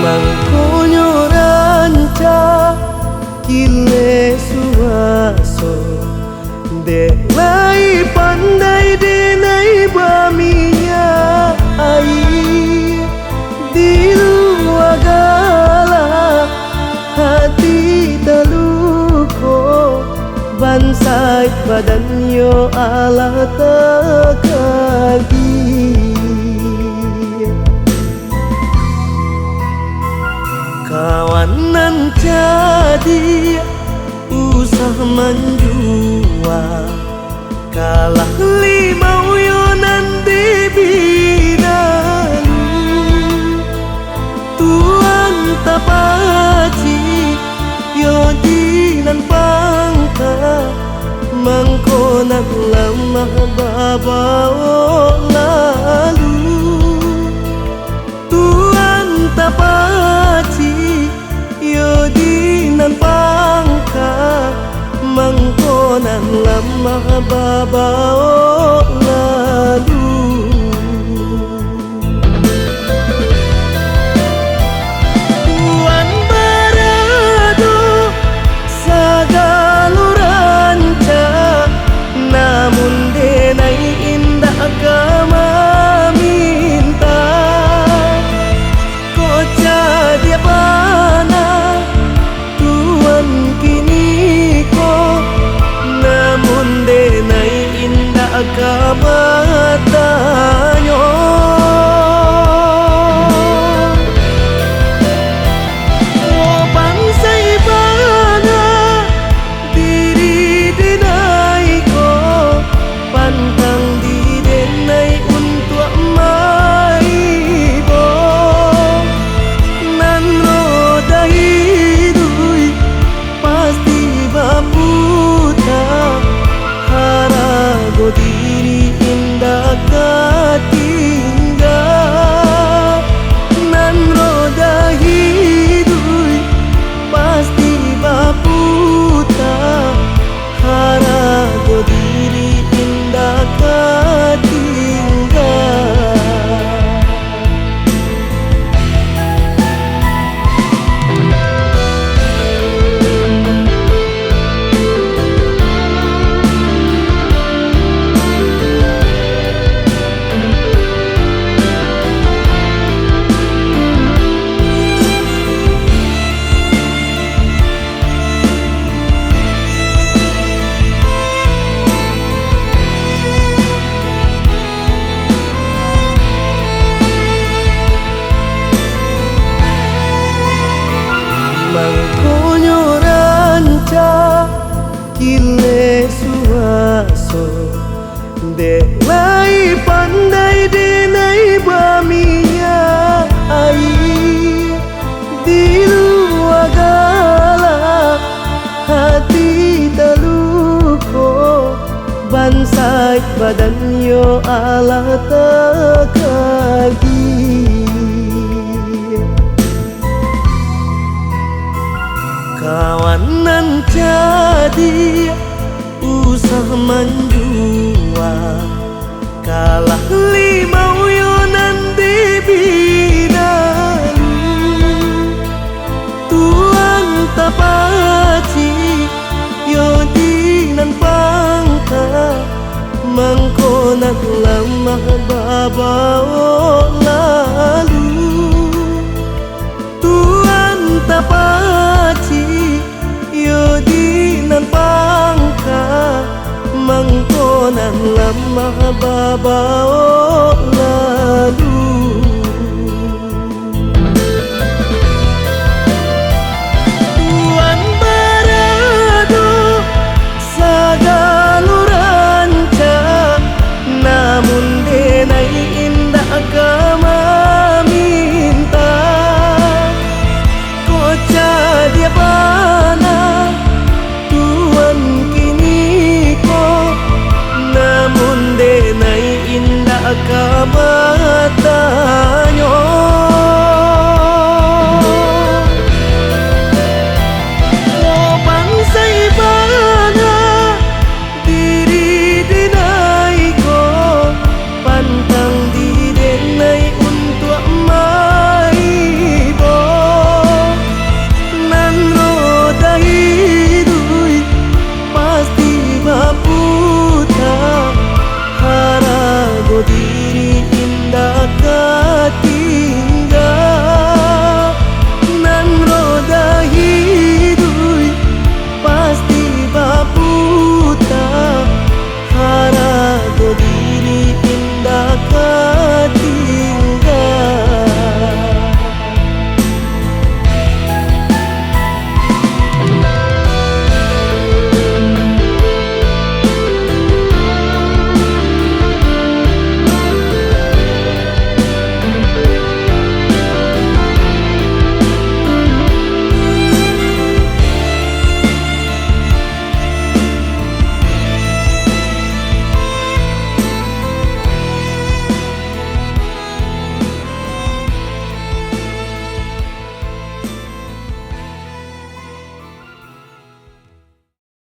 Mangkonyo ranca kile suaso delai pandai denai baminya ai di luar gala hati daluko bansai badan yo ala tekagi kawanan jadi usah menjua kalah limau yo nanti binalu Tuhan tapaci yo dinan pangka mangkonan lama babao lalu Tuhan tapaci yo dinan pangka mangkonan lama babao lalu Tuhan barado sagalo ranca namun denai indah agama minta koca dia pana Tuhan kini ko namun denai indah agama tanyo oh bangsai bana diri denai ko pantang di denai untuk mai bo nan roda hidui pasti baputa harago diri indah katinggal nan roda hidui pasti baputa harago diri indah katinggal Mangkonyo ranca kile suaso delai pandai denai baminya ai di luar gala hati daluko bansai badan yo ala tekagi kawanan jadi usah menjua kalah limau yo nanti binalu Tuhan tapaci yo dinan pangka mangkonan lama babao lalu Tuhan tapaci yo dinan pangka mangkonan lama babao lalu